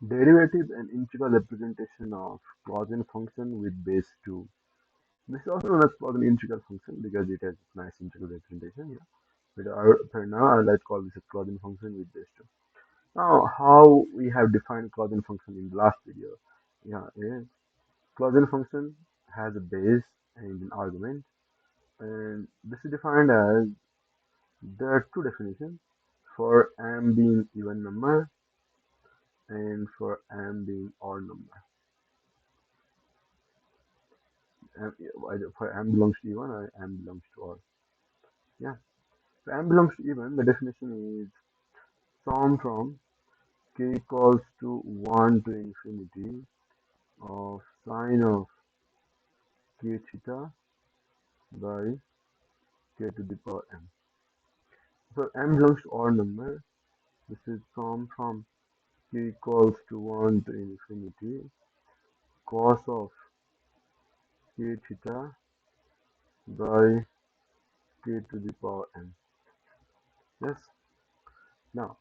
Derivative and integral representation of Clausen function with base 2. This is also known as Clausen integral function because it has nice integral representation. Yeah. But for now, I like to call this a Clausen function with base 2. Now, how we have defined Clausen function in the last video. Yeah, is Clausen function has a base and an argument, and this is defined as there are two definitions for m being even number and for m being odd number. Either for m belongs to even or m belongs to odd. Yeah. So m belongs to even. The definition is sum from k equals to 1 to infinity of sine of k theta by k to the power m. So m belongs to odd number. This is sum from k equals to 1 to infinity cos of k theta by k to the power n. Yes. Now,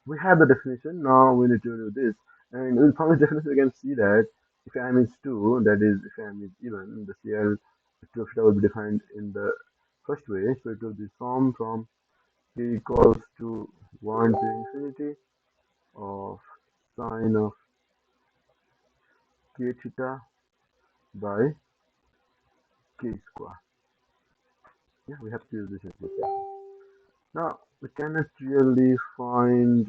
we have the definition. Now we need to do this. And from this definition, we can see that if m is 2, that is, if m is even, the CL 2 theta will be defined in the first way. So it will be sum from k equals to 1 to infinity of sine of k theta by k square. Yeah, we have to use this application. Now, we cannot really find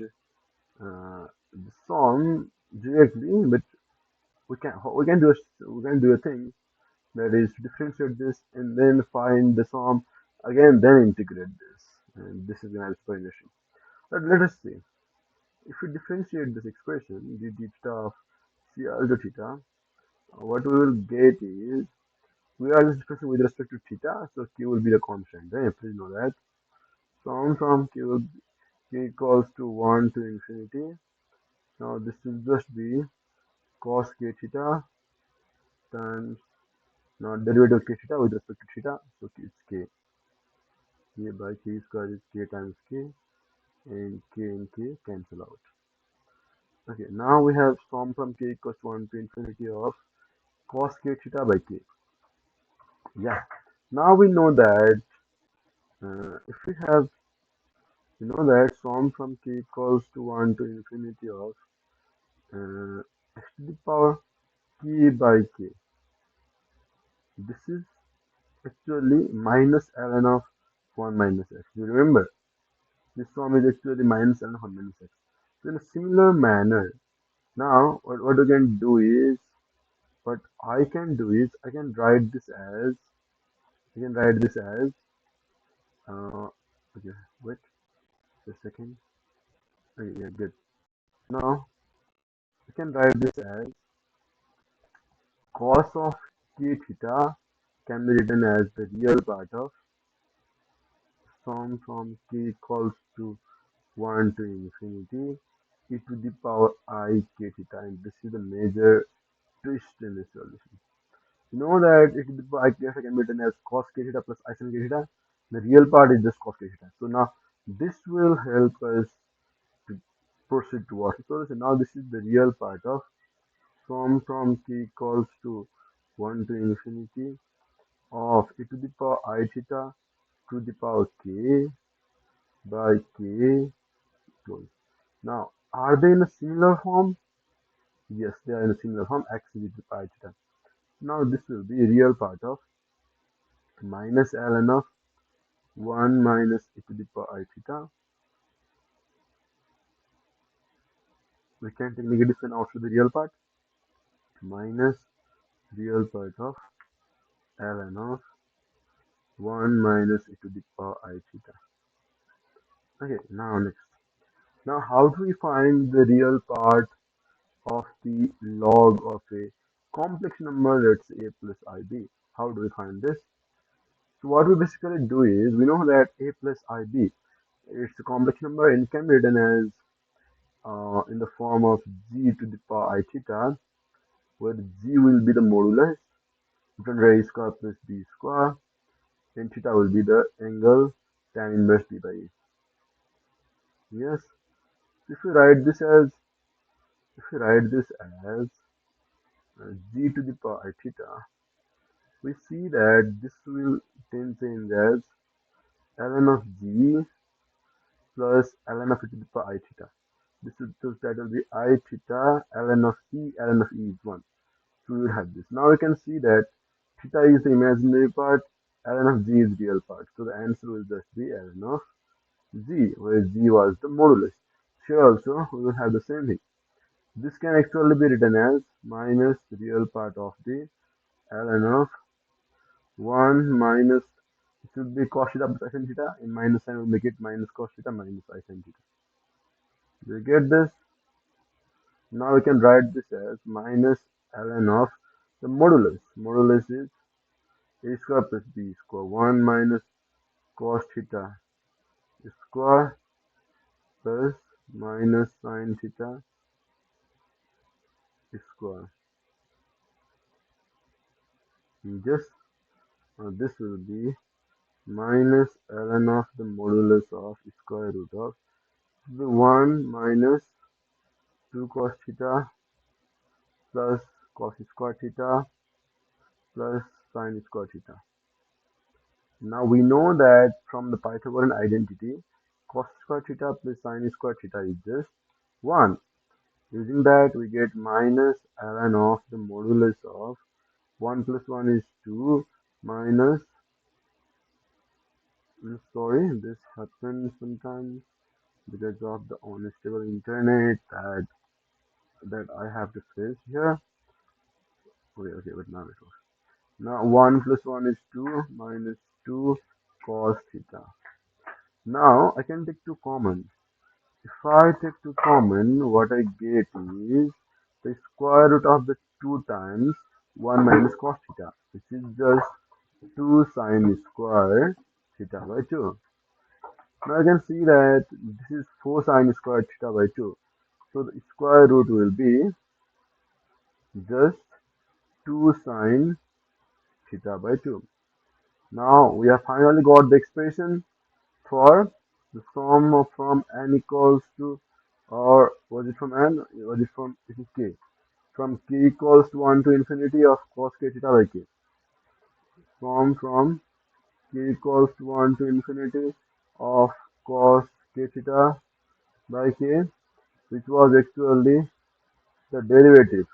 the sum directly, but we can do a thing that is differentiate this and then find the sum again, then integrate this. And this is an explanation. But let us see. If we differentiate this expression, d theta of c alpha theta, what we will get is we are just expressing with respect to theta, so q will be the constant. Right? Please know that. Sum from q will be k equals to 1 to infinity. Now this will just be cos k theta times now derivative of k theta with respect to theta, so it's k. K by k square is k times k, and k cancel out. Okay, now we have sum from k equals to 1 to infinity of cos k theta by k. Yeah. Now we know that if we have, sum from k equals to 1 to infinity of x to the power k by k. This is actually minus ln of 1 minus x. You remember, this sum is actually minus ln of 1 minus x. So in a similar manner, now what we can do is, what I can do is, I can write this as, okay, wait a second. Okay, yeah, good. Now, I can write this as cos of k theta can be written as the real part of sum from k equals to 1 to infinity e to the power I k theta, and this is the major twist in this solution. You know that e to the power I k theta can be written as cos k theta plus I sin k theta. The real part is just cos k theta. So now this will help us to proceed towards the solution. Now this is the real part of sum from k equals to 1 to infinity of e to the power I theta to the power k by k close. Now, are they in a similar form? Yes, they are in a similar form, x is equal to pi theta. Now, this will be a real part of minus ln of 1 minus e to the power I theta. We can take negative sign out to the real part, minus real part of ln of 1 minus e to the power I theta. Okay, now next. Now, how do we find the real part of the log of a complex number, let's say a plus ib? How do we find this? So what we basically do is, we know that a plus ib, it's a complex number and can be written as in the form of g to the power I theta, where g will be the modulus, written as a square plus b square, and theta will be the angle tan inverse b by a. Yes, if we write this as If we write this as g to the power I theta, we see that this will then change as ln of g plus ln of e to the power I theta. This is so that will be I theta ln of e is 1. So we will have this. Now we can see that theta is the imaginary part, ln of g is real part. So the answer will just be ln of g, where g was the modulus. Here also we will have the same thing. This can actually be written as minus the real part of the ln of 1 minus, it should be cos theta plus sin theta. In minus sign, we'll make it minus cos theta minus I sin theta. Do you get this? Now we can write this as minus ln of the modulus. Modulus is a square plus b square. 1 minus cos theta square plus minus sin theta square. Just this will be minus ln of the modulus of square root of the 1 minus 2 cos theta plus cos square theta plus sin square theta. Now we know that from the Pythagorean identity, cos square theta plus sin square theta is just 1. Using that, we get minus ln of the modulus of 1 plus 1 is 2 minus, sorry, this happens sometimes because of the unstable internet that I have to face here. Okay, but now it works. Now 1 plus 1 is 2 minus 2 cos theta. Now I can take 2 common. If I take 2 common, what I get is the square root of the 2 times 1 minus cos theta, which is just 2 sine square theta by 2. Now I can see that this is 4 sine square theta by 2. So the square root will be just 2 sine theta by 2. Now we have finally got the expression for the sum of from n equals to, or was it from n? Was it from, it is k. From k equals to 1 to infinity of cos k theta by k. From k equals to 1 to infinity of cos k theta by k, which was actually the derivative.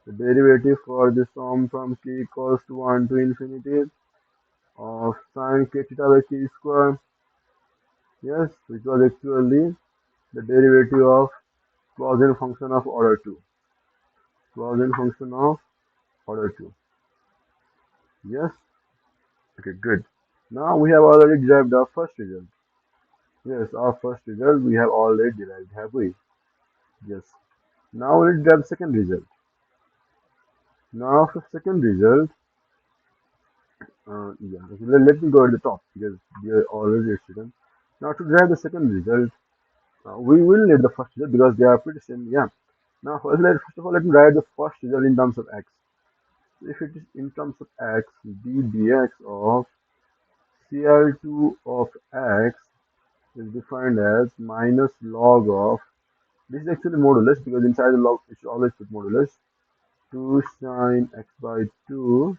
The derivative for the sum from k equals to 1 to infinity of sin k theta by k square. Yes, which was actually the derivative of Clausen function of order 2. Clausen function of order 2. Yes? Okay, good. Now we have already derived our first result. Yes, our first result we have already derived, have we? Yes. Now let's derive second result. Now for second result, yeah, okay, let me go at the top because we are already students. Now to derive the second result, we will need the first result because they are pretty same. Yeah. Now first of all, let me write the first result in terms of x. If it is in terms of x, d dx of CL2 of x is defined as minus log of, this is actually modulus because inside the log it should always put modulus, 2 sine x by 2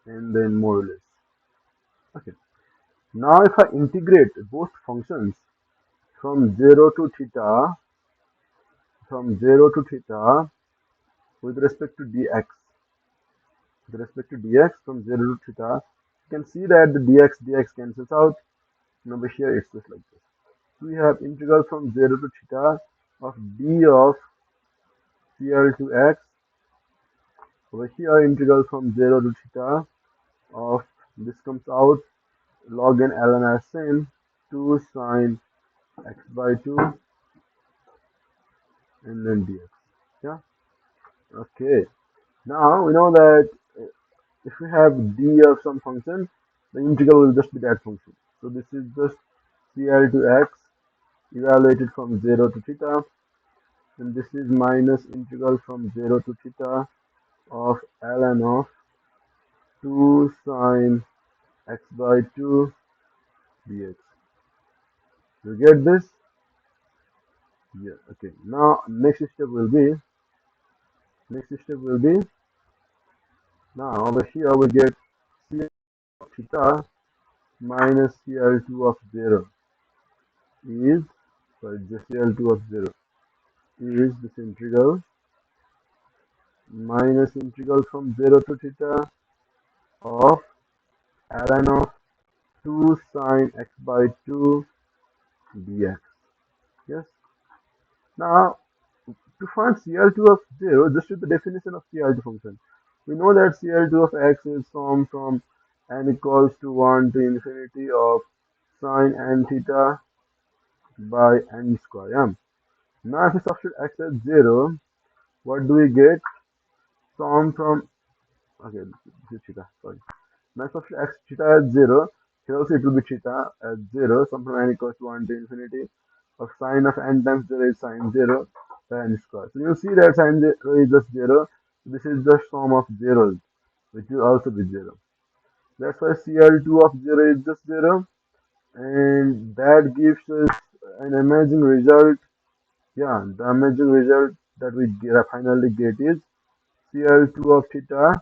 and then modulus. Okay. Now if I integrate both functions from 0 to theta, with respect to dx, from 0 to theta, you can see that the dx cancels out. Now here it's just like this. We have integral from 0 to theta of d of CL to x. Over here integral from 0 to theta of, this comes out log n ln as sin 2 sine x by 2 and then dx. Yeah. Okay. Now we know that if we have d of some function, the integral will just be that function. So this is just CL to x evaluated from 0 to theta, and this is minus integral from 0 to theta of ln of 2 sine x by 2 dx. You get this? Yeah, okay. Now next step will be now over here we get CL of theta minus CL2 of 0 is, sorry, just CL2 of 0 is this integral minus integral from 0 to theta of ln of 2 sine x by 2 dx. Yes. Now, to find CL2 of 0, just use the definition of CL2 function. We know that CL2 of x is formed from n equals to 1 to infinity of sine n theta by n square. Yeah. Now, if we substitute x at 0, what do we get? Formed from, okay, this is theta, sorry. Now, substitute x theta at 0, here also it will be theta at 0, sum from n equals to 1 to infinity of sine of n times 0 is sine 0 by n square. So you see that sine 0 is just 0. This is just form of zeros, which will also be 0. That's why CL2 of 0 is just 0. And that gives us an amazing result. Yeah, the amazing result that we finally get is CL2 of theta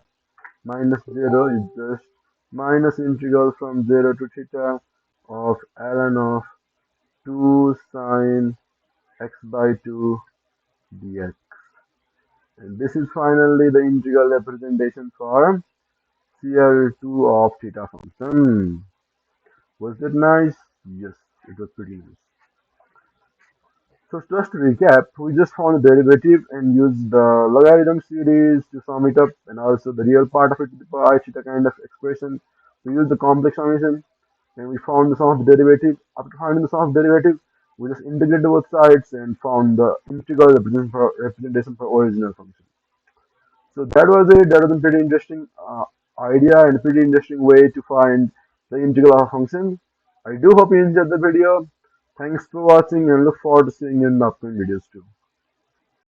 minus 0 is just minus integral from 0 to theta of ln of 2 sine x by 2 dx. And this is finally the integral representation for CL2 of theta function. Was that nice? Yes, it was pretty nice. So just to recap, we just found the derivative and used the logarithm series to sum it up, and also the real part of it to the pi theta kind of expression. We used the complex summation and we found the sum of the derivative. After finding the sum of derivative, we just integrated both sides and found the integral representation for original function. So that was it. That was a pretty interesting idea and a pretty interesting way to find the integral of a function. I do hope you enjoyed the video. Thanks for watching and look forward to seeing you in the upcoming videos too.